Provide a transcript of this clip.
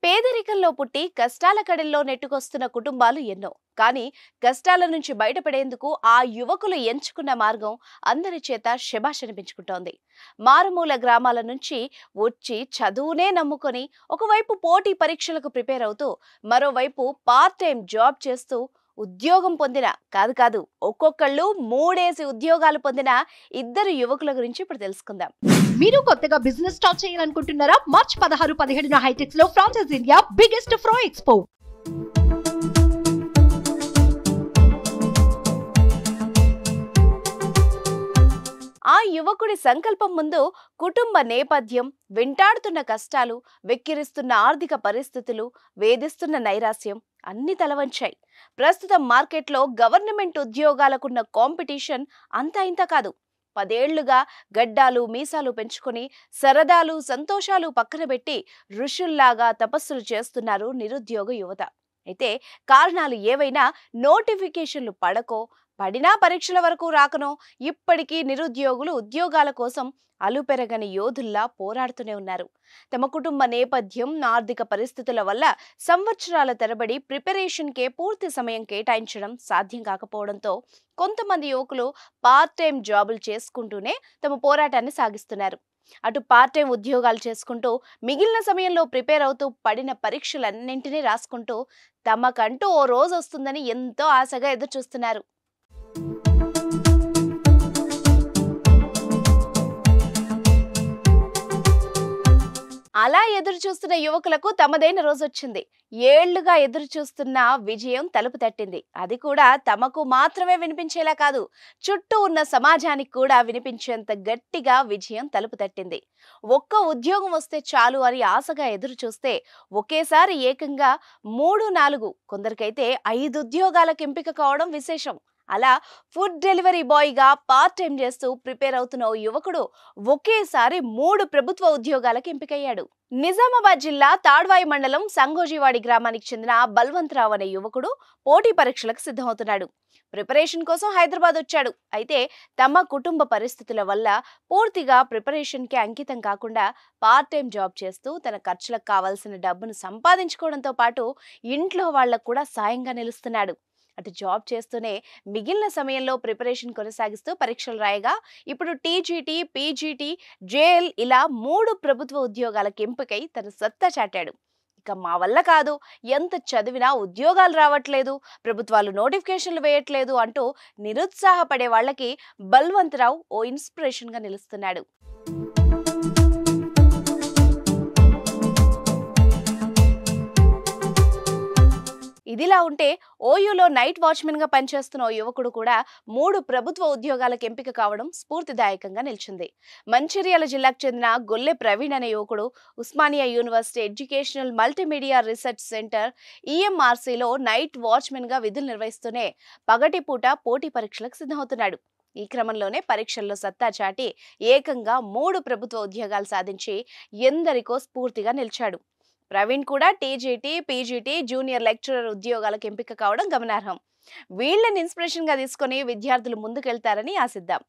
పేదరికంలో పుట్టి కష్టాల కడల్లో నెట్టుకొస్తున్న కుటుంబాలు ఎన్నో. కానీ కష్టాల నుంచి బయటపడేందుకు ఆ యువకులు ఎంచుకున్న మార్గం అందరి చేత శభాష్ అనిపించుకుంటోంది. మారుమూల గ్రామాల నుంచి వచ్చి చదువునే నమ్ముకొని ఒకవైపు పోటీ పరీక్షలకు ప్రిపేర్ అవుతూ మరోవైపు పార్ట్ టైం జాబ్ చేస్తూ ఉద్యోగం పొందిన కాదు ఒక్కొక్కళ్ళు మూడేసి ఉద్యోగాలు పొందిన ఇద్దరు యువకుల గురించి ఇప్పుడు తెలుసుకుందాం. మీరు కొత్తగా బిజినెస్ స్టార్ట్ చేయాలనుకుంటున్నారా? మార్చ్ 16-17 హైటెక్స్ లో ఫ్రాన్సెస్ ఇండియా బిగ్గెస్ట్ ఫ్రో ఎక్స్పో. ఆ యువకుడి సంకల్పం ముందు కుటుంబ నేపథ్యం, వెంటాడుతున్న కష్టాలు, వెక్కిరిస్తున్న ఆర్థిక పరిస్థితులు, వేధిస్తున్న నైరాస్యం అన్ని తలవంచాయి. ప్రస్తుతం మార్కెట్లో గవర్నమెంట్ ఉద్యోగాలకున్న కాంపిటీషన్ అంతా ఇంత కాదు. 10 ఏళ్లుగా గడ్డాలు మీసాలు పెంచుకొని సరదాలు సంతోషాలు పక్కన పెట్టి ఋషుల్లాగా తపస్సులు చేస్తున్నారు నిరుద్యోగ యువత. అయితే కారణాలు ఏవైనా నోటిఫికేషన్లు పడినా పరీక్షల వరకు రాకనో ఇప్పటికీ నిరుద్యోగులు ఉద్యోగాల కోసం అలుపెరగని యోధుల్లా పోరాడుతూనే ఉన్నారు. తమ కుటుంబ నేపథ్యం, ఆర్థిక పరిస్థితుల వల్ల సంవత్సరాల తరబడి ప్రిపరేషన్కే పూర్తి సమయం కేటాయించడం సాధ్యం కాకపోవడంతో కొంతమంది యువకులు పార్ట్ టైం జాబులు చేసుకుంటూనే తమ పోరాటాన్ని సాగిస్తున్నారు. అటు పార్ట్ టైం ఉద్యోగాలు చేసుకుంటూ మిగిలిన సమయంలో ప్రిపేర్ అవుతూ పడిన పరీక్షలన్నింటినీ రాసుకుంటూ తమకంటూ ఓ రోజు వస్తుందని ఎంతో ఆశగా ఎదురు చూస్తున్నారు. అలా ఎదురు చూస్తున్న యువకులకు తమదైన రోజొచ్చింది. ఏళ్లుగా ఎదురు చూస్తున్న విజయం తలుపు తట్టింది. అది కూడా తమకు మాత్రమే వినిపించేలా కాదు, చుట్టూ ఉన్న సమాజానికి కూడా వినిపించేంత గట్టిగా విజయం తలుపు తట్టింది. ఒక్క ఉద్యోగం వస్తే చాలు అని ఆశగా ఎదురు చూస్తే ఒకేసారి ఏకంగా 3-4, కొందరికైతే 5 ఉద్యోగాలకు ఎంపిక కావడం విశేషం. అలా ఫుడ్ డెలివరీ బాయ్ గా పార్ట్ టైం చేస్తూ ప్రిపేర్ అవుతున్న ఓ యువకుడు ఒకేసారి 3 ప్రభుత్వ ఉద్యోగాలకు ఎంపికయ్యాడు. నిజామాబాద్ జిల్లా తాడ్వాయి మండలం సంగోజీవాడి గ్రామానికి చెందిన బల్వంతరావు అనే యువకుడు పోటీ పరీక్షలకు సిద్ధమవుతున్నాడు. ప్రిపరేషన్ కోసం హైదరాబాద్ వచ్చాడు. అయితే తమ కుటుంబ పరిస్థితుల వల్ల పూర్తిగా ప్రిపరేషన్ కి అంకితం కాకుండా పార్ట్ టైం జాబ్ చేస్తూ తన ఖర్చులకు కావాల్సిన డబ్బును సంపాదించుకోవడంతో పాటు ఇంట్లో వాళ్లకు కూడా సాయంగా నిలుస్తున్నాడు. అటు జాబ్ చేస్తూనే మిగిలిన సమయంలో ప్రిపరేషన్ కొనసాగిస్తూ పరీక్షలు రాయగా ఇప్పుడు టీజీటీ, పీజీటీ, జేఎల్ ఇలా 3 ప్రభుత్వ ఉద్యోగాలకు ఎంపికై తన సత్తా చాటాడు. ఇక మా వల్ల కాదు, ఎంత చదివినా ఉద్యోగాలు రావట్లేదు, ప్రభుత్వాలు నోటిఫికేషన్లు వేయట్లేదు అంటూ నిరుత్సాహపడే వాళ్ళకి బల్వంతరావు ఓ ఇన్స్పిరేషన్ గా నిలుస్తున్నాడు. ఇదిలా ఉంటే ఓయూలో నైట్ వాచ్మెన్ గా పనిచేస్తున్న ఓ యువకుడు కూడా 3 ప్రభుత్వ ఉద్యోగాలకు ఎంపిక కావడం స్ఫూర్తిదాయకంగా నిలిచింది. మంచిర్యాల జిల్లాకు చెందిన గొల్లె ప్రవీణ్ అనే యువకుడు Osmania university educational multimedia research centre ఈఎంఆర్సీలో నైట్ వాచ్మెన్ గా విధులు నిర్వహిస్తూనే పగటిపూట పోటీ పరీక్షలకు సిద్ధమవుతున్నాడు. ఈ క్రమంలోనే పరీక్షల్లో సత్తా చాటి ఏకంగా 3 ప్రభుత్వ ఉద్యోగాలు సాధించి ఎందరికో స్ఫూర్తిగా నిలిచాడు. ప్రవీణ్ కూడా టీజీటీ, పీజీటీ, జూనియర్ లెక్చరర్ ఉద్యోగాలకు ఎంపిక కావడం గమనార్హం. వీళ్ళని ఇన్స్పిరేషన్ గా తీసుకొని విద్యార్థులు ముందుకెళ్తారని ఆశిద్దాం.